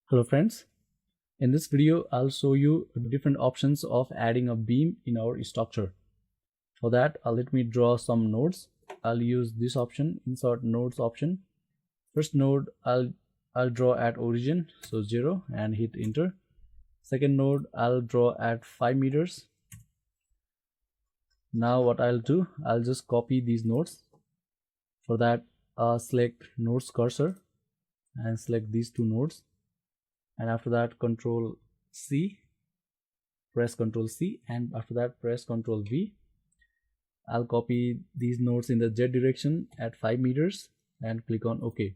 Hello friends, in this video I'll show you different options of adding a beam in our structure. For that let me draw some nodes. I'll use this option, insert nodes option. First node I'll draw at origin, so 0, and hit enter. Second node I'll draw at 5 meters. Now what I'll do, I'll just copy these nodes. For that select nodes cursor and select these two nodes, and after that Control C, press Control C, and after that press Control V. I'll copy these nodes in the Z direction at 5 meters and click on OK.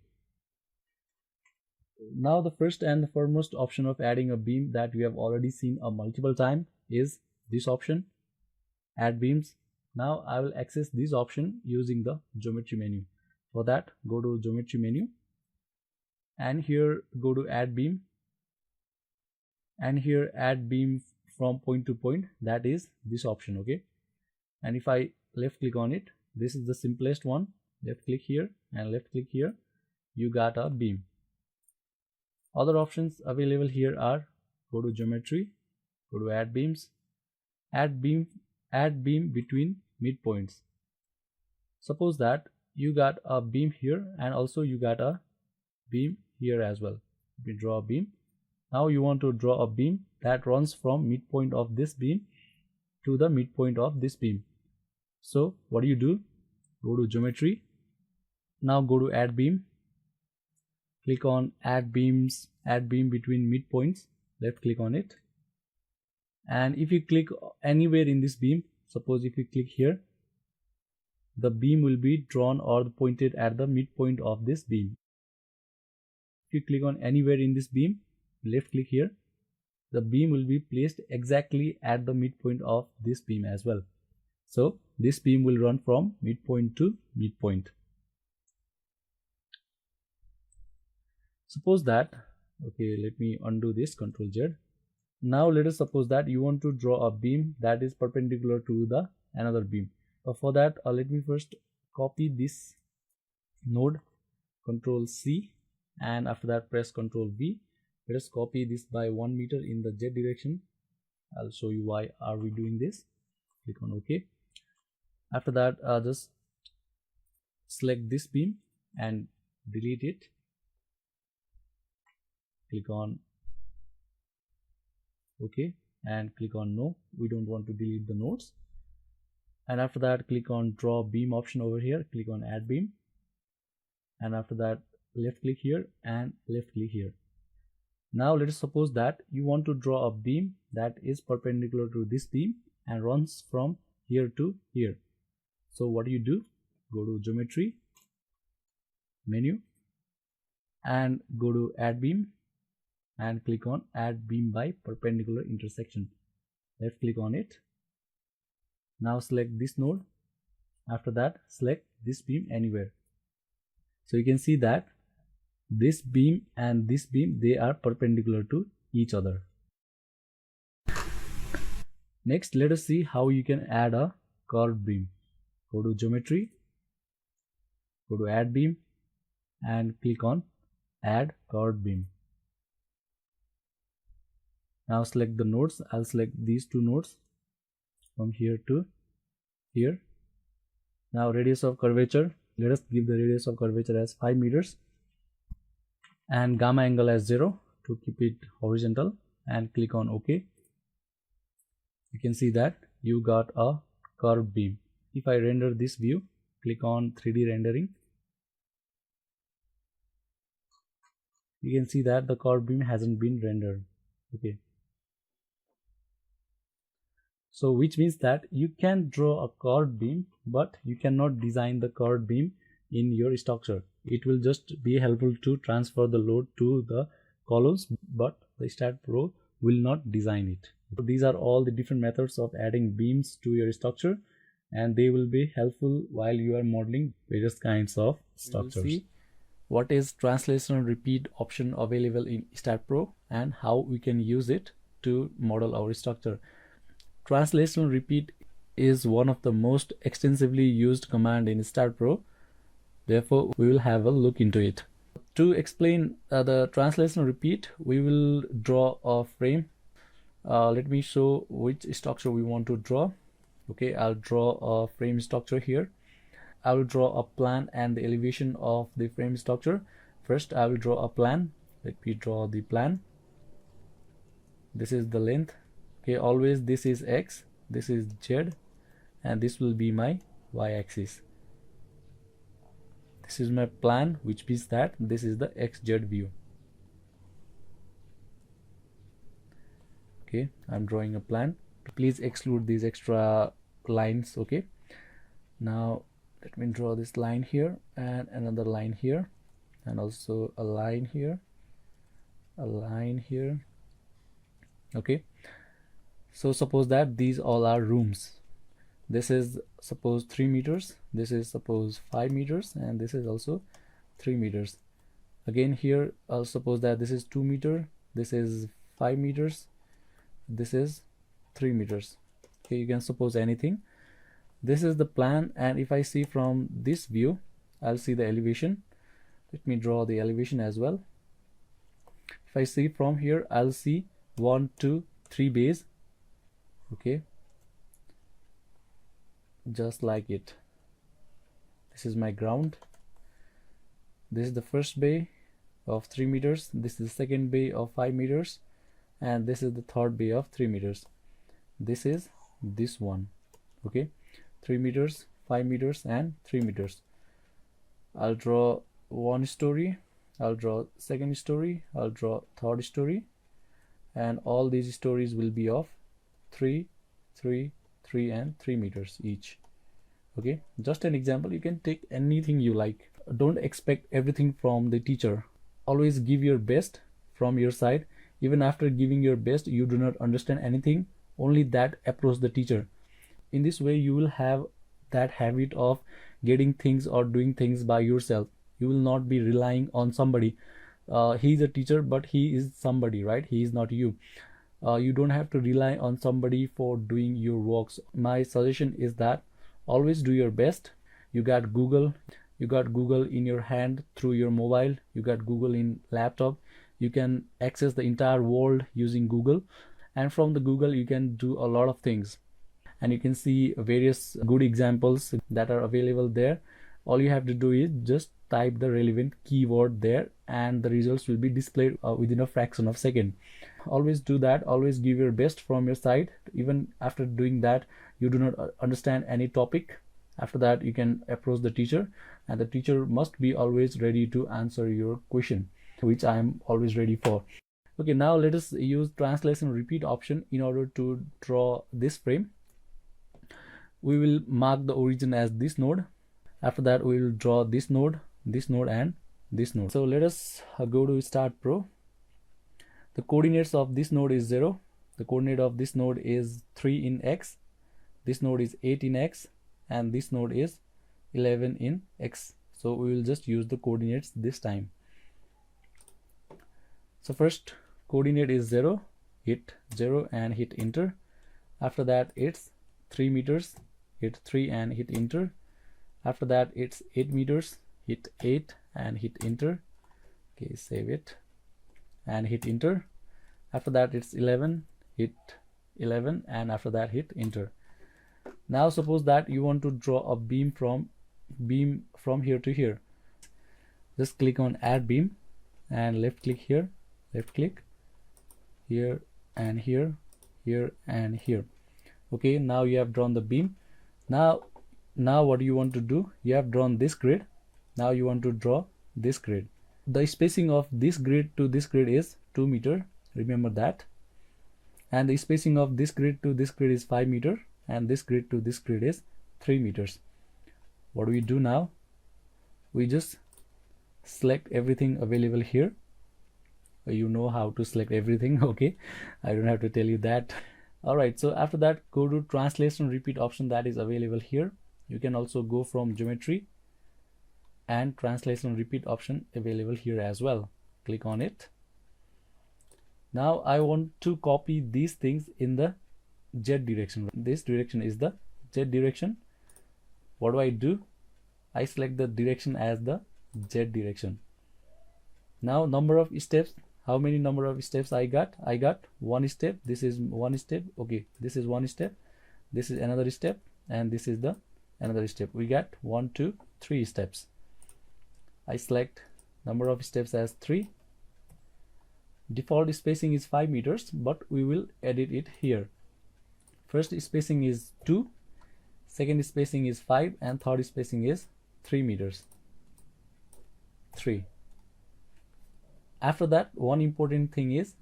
Now the first and the foremost option of adding a beam that we have already seen a multiple time is this option, add beams. Now I will access this option using the geometry menu. For that, go to geometry menu and here go to add beam, and here add beam from point to point, that is this option. Okay, and if I left click on it, this is the simplest one. Left click here and left click here, you got a beam. Other options available here are go to geometry, go to add beams, add beam between midpoints. Suppose that you got a beam here and also you got a beam here as well. We draw a beam. Now you want to draw a beam that runs from midpoint of this beam to the midpoint of this beam. So what do? Go to geometry. Now go to add beam. Click on add beam between midpoints. Left click on it. And if you click anywhere in this beam, suppose if you click here, the beam will be drawn or pointed at the midpoint of this beam. If you click on anywhere in this beam, left click here, the beam will be placed exactly at the midpoint of this beam as well. So this beam will run from midpoint to midpoint. Suppose that, okay, let me undo this, Control Z. Now let us suppose that you want to draw a beam that is perpendicular to the another beam. For that let me first copy this node, Control C, and after that press Control V. Let us copy this by 1 meter in the Z direction. I'll show you why are we doing this. Click on OK. After that just select this beam and delete it. Click on OK and click on no, we don't want to delete the nodes. And after that click on draw beam option over here, click on add beam, and after that left click here and left click here. Now let us suppose that you want to draw a beam that is perpendicular to this beam and runs from here to here. So what do? Go to geometry menu and go to add beam and click on add beam by perpendicular intersection. Left click on it. Now select this node. After that select this beam anywhere. So you can see that this beam and this beam, they are perpendicular to each other. Next let us see how you can add a curved beam. Go to geometry, go to add beam and click on add curved beam. Now select the nodes. I'll select these two nodes from here to here. Now radius of curvature, let us give the radius of curvature as 5 meters and gamma angle as 0 to keep it horizontal, and click on OK. You can see that you got a curved beam. If I render this view, click on 3D rendering, you can see that the curved beam hasn't been rendered. Okay, so which means that you can draw a curved beam, but you cannot design the curved beam in your structure. It will just be helpful to transfer the load to the columns, but the STAAD Pro will not design it. So these are all the different methods of adding beams to your structure, and they will be helpful while you are modeling various kinds of structures. We will see what is translational repeat option available in STAAD Pro and how we can use it to model our structure. Translational repeat is one of the most extensively used command in STAAD Pro. Therefore, we will have a look into it. To explain the translation repeat, we will draw a frame. Let me show which structure we want to draw. Okay, I'll draw a frame structure here. I will draw a plan and the elevation of the frame structure. First, I will draw a plan. Let me draw the plan. This is the length. Okay, always this is X, this is Z, and this will be my Y axis. This is my plan, which means that this is the XZ view. Okay, I'm drawing a plan. Please exclude these extra lines. Okay, now let me draw this line here and another line here, and also a line here, a line here. Okay, so suppose that these all are rooms. This is suppose 3 meters, this is suppose 5 meters, and this is also 3 meters. Again here, I'll suppose that this is 2 meter, this is 5 meters, this is 3 meters. Okay, you can suppose anything. This is the plan, and if I see from this view, I'll see the elevation. Let me draw the elevation as well. If I see from here, I'll see 1, 2, 3 bays. Okay, just like it. This is my ground. This is the first bay of 3 meters, this is the second bay of 5 meters, and this is the third bay of 3 meters. This is this one. Okay, 3 meters, 5 meters, and 3 meters. I'll draw one story, I'll draw second story, I'll draw third story, and all these stories will be of 3, 3, 3, and 3 meters each. Okay, just an example. You can take anything you like. Don't expect everything from the teacher. Always give your best from your side. Even after giving your best, you do not understand anything, only that approach the teacher. In this way, you will have that habit of getting things or doing things by yourself. You will not be relying on somebody. He is a teacher, but he is somebody, right? He is not you. You don't have to rely on somebody for doing your works. My suggestion is that always do your best. You got Google in your hand through your mobile, you got Google in laptop. You can access the entire world using Google, and from the Google you can do a lot of things, and you can see various good examples that are available there. All you have to do is just type the relevant keyword there, and the results will be displayed within a fraction of a second. Always do that. Always give your best from your side. Even after doing that, you do not understand any topic, after that you can approach the teacher, and the teacher must be always ready to answer your question, which I am always ready for. Okay, now let us use translation repeat option in order to draw this frame. We will mark the origin as this node. After that we will draw this node, and this node. So let us go to STAAD Pro. The coordinates of this node is 0. The coordinate of this node is 3 in X. This node is 8 in X, and this node is 11 in X. So we will just use the coordinates this time. So first coordinate is 0, hit 0 and hit enter. After that it's 3 meters, hit 3 and hit enter. After that it's 8 meters, hit 8 and hit enter. Okay, save it and hit enter. After that it's 11, hit 11, and after that hit enter. Now suppose that you want to draw a beam from here to here. Just click on add beam and left click here, left click here and here, here and here. Okay, now you have drawn the beam. Now what do you want to do? You have drawn this grid. Now you want to draw this grid. The spacing of this grid to this grid is 2 meter, remember that, and the spacing of this grid to this grid is 5 meter, and this grid to this grid is 3 meters. What do we do now? We just select everything available here. You know how to select everything. Okay, I don't have to tell you that. Alright, so after that go to translation repeat option that is available here. You can also go from geometry, and translation repeat option available here as well. Click on it. Now I want to copy these things in the Z direction. This direction is the Z direction. What do? I select the direction as the Z direction. Now number of steps, how many number of steps I got? I got one step. This is one step. Okay, this is one step, this is another step, and this is the another step. We got 1 2 3 steps. I select number of steps as 3. Default spacing is 5 meters, but we will edit it here. First spacing is 2, second spacing is 5, and third spacing is 3 meters. 3. After that, one important thing is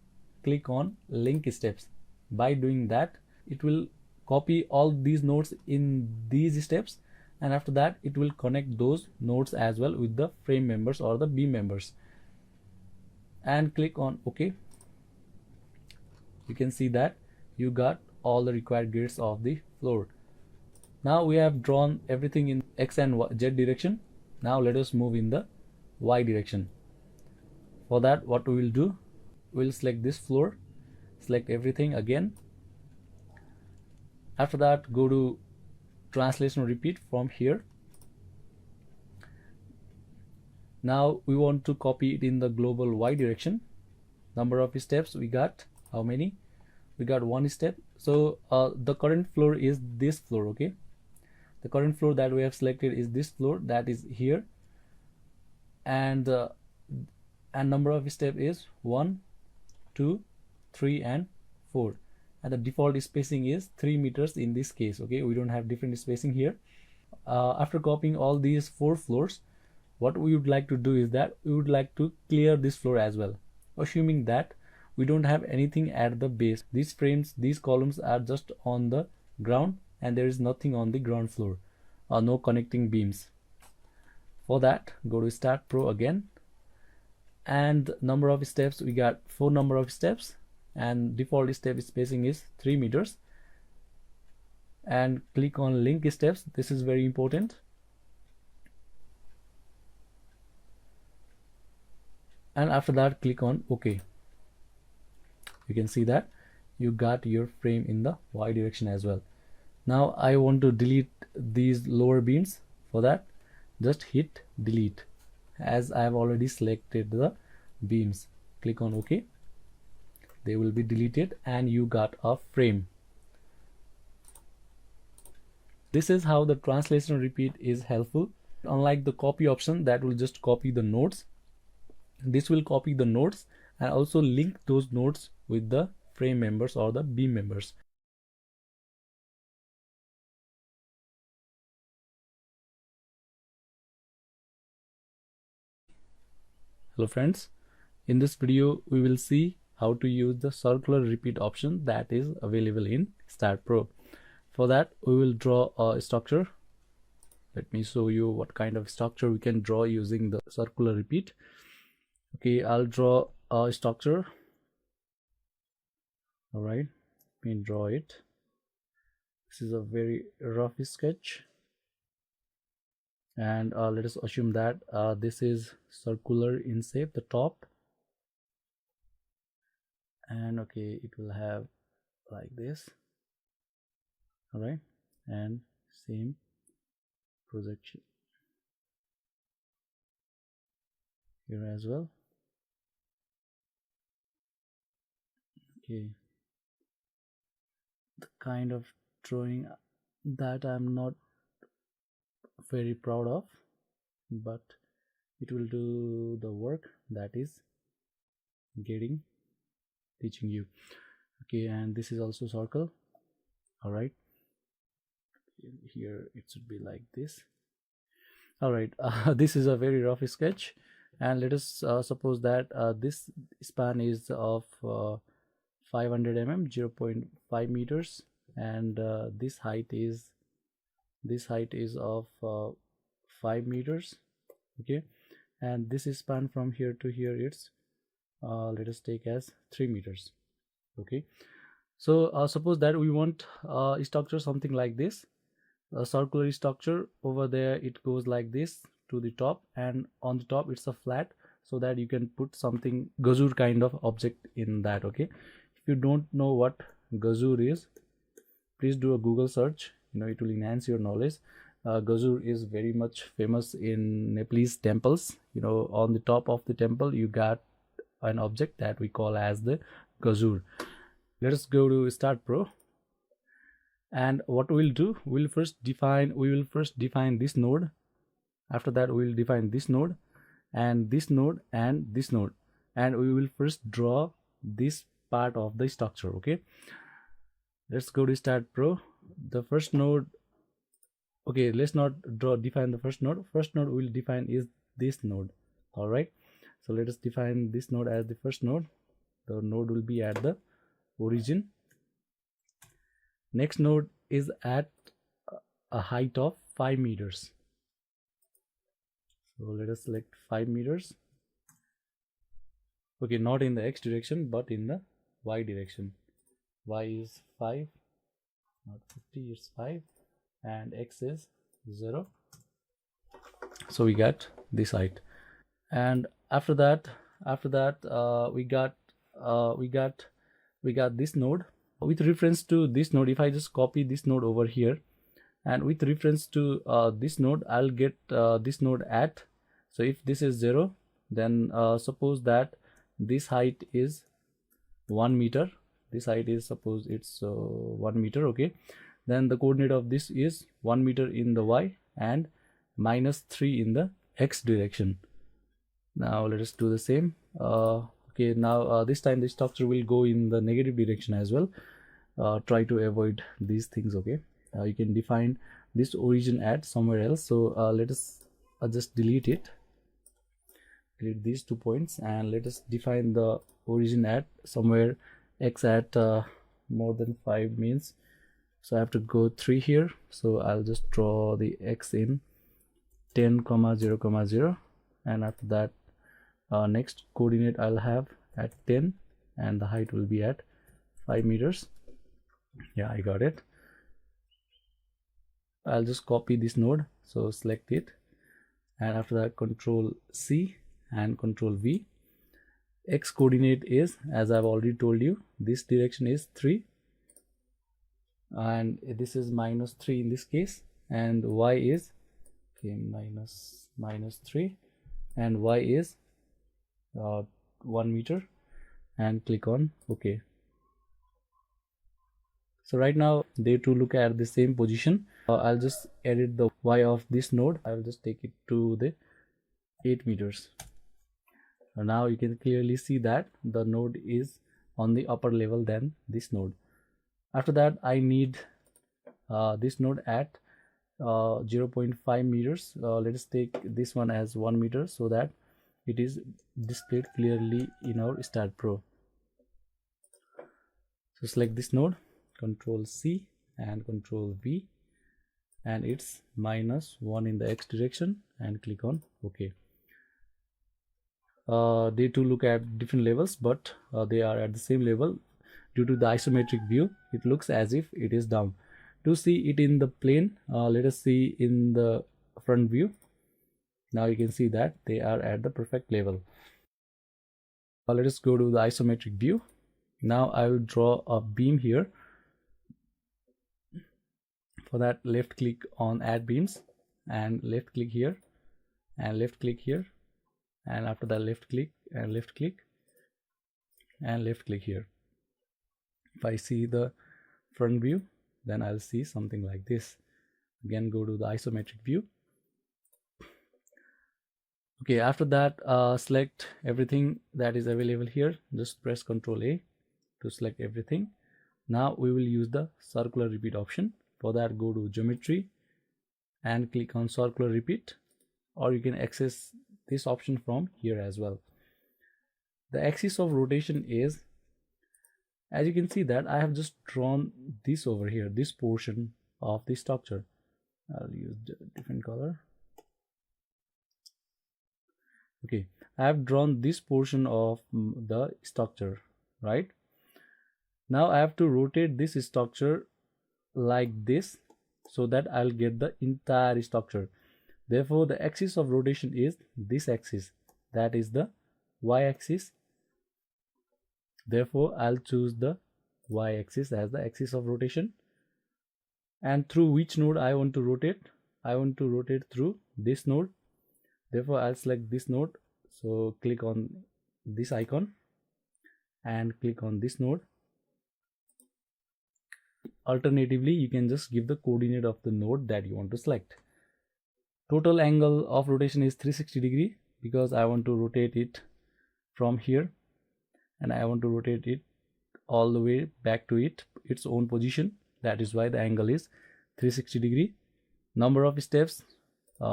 click on link steps. By doing that, it will copy all these nodes in these steps, and after that it will connect those nodes as well with the frame members or the beam members. And click on OK. You can see that you got all the required grids of the floor. Now we have drawn everything in X and Z direction. Now let us move in the Y direction. For that, what we will do, we'll select this floor, select everything again. After that, go to translation repeat from here. Now we want to copy it in the global Y direction. Number of steps we got, how many? We got one step. So the current floor is this floor. Okay, the current floor that we have selected is this floor, that is here, and number of steps is 1 2 3 and 4, and the default spacing is 3 meters in this case. Okay, we don't have different spacing here. After copying all these 4 floors, what we would like to do is that we would like to clear this floor as well, assuming that we don't have anything at the base. These frames, these columns are just on the ground, and there is nothing on the ground floor, no connecting beams. For that, go to STAAD Pro again, and number of steps, we got 4 number of steps, and default step spacing is 3 meters. And click on link steps. This is very important. And after that, click on OK. You can see that you got your frame in the Y direction as well. Now I want to delete these lower beams. For that, just hit delete, as I have already selected the beams. Click on OK. They will be deleted and you got a frame. This is how the translation repeat is helpful. Unlike the copy option that will just copy the nodes, this will copy the nodes and also link those nodes with the frame members or the beam members. Hello friends, in this video we will see how to use the circular repeat option that is available in STAAD Pro. For that, we will draw a structure. Let me show you what kind of structure we can draw using the circular repeat. Okay, I'll draw a structure. All right, let me draw it. This is a very rough sketch, and let us assume that this is circular in shape, the top, and okay, it will have like this. All right, and same projection here as well. Okay, the kind of drawing that I'm not very proud of, but it will do the work that is teaching you. Okay, and this is also circle. All right, here it should be like this. All right, this is a very rough sketch, and let us suppose that this span is of 500 mm, 0.5 meters, and this height is of 5 meters. Okay, and this span from here to here, it's let us take as 3 meters. Okay, so suppose that we want a structure something like this, a circular structure. Over there it goes like this to the top, and on the top it's a flat, so that you can put something gazure kind of object in that. Okay, if you don't know what gazure is, please do a Google search, it will enhance your knowledge. Gazur is very much famous in Nepalese temples. You know, on the top of the temple you got an object that we call as the Gazur. Let us go to STAAD Pro, and what we'll do, we will first define this node. After that we will define this node and this node and this node, and we will first draw this part of the structure. Okay, let's go to STAAD Pro. The first node, okay, let's not define the first node. First node we'll define is this node. All right, so let us define this node as the first node. The node will be at the origin. Next node is at a height of 5 meters. So let us select 5 meters. Okay, not in the x direction but in the y direction. Y is 5, not 50, it's 5, and x is 0. So we got this height, and after that we got this node. With reference to this node, if I just copy this node over here, and with reference to this node, I'll get this node at, so if this is 0, then suppose that this height is 1 meter. This height is, suppose it's 1 meter. Okay, then the coordinate of this is 1 meter in the y and -3 in the x direction. Now let us do the same. Okay, now this time the structure will go in the negative direction as well. Try to avoid these things. Okay, you can define this origin at somewhere else. So let us just delete these 2 points, and let us define the origin at somewhere x at more than 5 means, so I have to go 3 here. So I'll just draw the x in 10, 0, 0, and after that next coordinate I'll have at 10, and the height will be at 5 meters. Yeah, I got it. I'll just copy this node, so select it, and after that Control C and Control V. X coordinate is, as I've already told you, this direction is 3, and this is -3 in this case, and y is, okay, -3, and y is 1 meter, and click on OK. So right now they two look at the same position. I'll just edit the y of this node. I'll just take it to the 8 meters. So now you can clearly see that the node is on the upper level than this node. After that I need this node at 0.5 meters. Let us take this one as 1 meter so that it is displayed clearly in our STAAD Pro. So select this node, Control C and Control V, and it's -1 in the x direction, and click on OK. They two look at different levels, but they are at the same level. Due to the isometric view, it looks as if it is down. To see it in the plane, let us see in the front view. Now you can see that they are at the perfect level. Let us go to the isometric view. Now I will draw a beam here. For that, left click on Add Beams, and left click here, and left click here, and after that left click and left click and left click here. If I see the front view, then I'll see something like this. Again, go to the isometric view. Okay, after that select everything that is available here. Just press Ctrl A to select everything. Now we will use the circular repeat option. For that, go to Geometry and click on Circular Repeat, or you can access this option from here as well. The axis of rotation is, as you can see that I have just drawn this over here, this portion of the structure. I'll use a different color. Okay, I have drawn this portion of the structure, right? Now I have to rotate this structure like this so that I'll get the entire structure. Therefore the axis of rotation is this axis, that is the y-axis. Therefore I'll choose the y-axis as the axis of rotation. And through which node I want to rotate? I want to rotate through this node. Therefore, I'll select this node. So click on this icon and click on this node. Alternatively, you can just give the coordinate of the node that you want to select. Total angle of rotation is 360 degree because I want to rotate it from here and I want to rotate it all the way back to its own position. That is why the angle is 360 degree. Number of steps,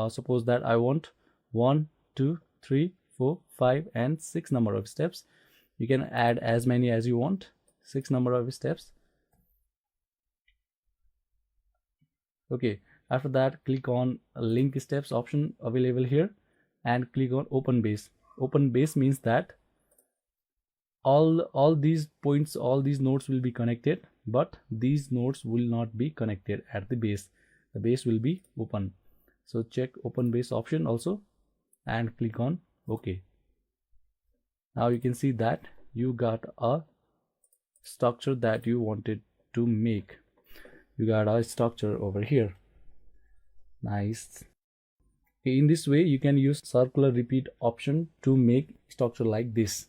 suppose that I want 1, 2, 3, 4, 5 and 6 number of steps. You can add as many as you want, 6 number of steps. Okay, after that click on link steps option available here and click on open base. Open base means that all these points, all these nodes will be connected, but these nodes will not be connected at the base. The base will be open. So check open base option also and click on OK. Now you can see that you got a structure that you wanted to make. You got a structure over here. Nice. Okay, in this way you can use circular repeat option to make structure like this.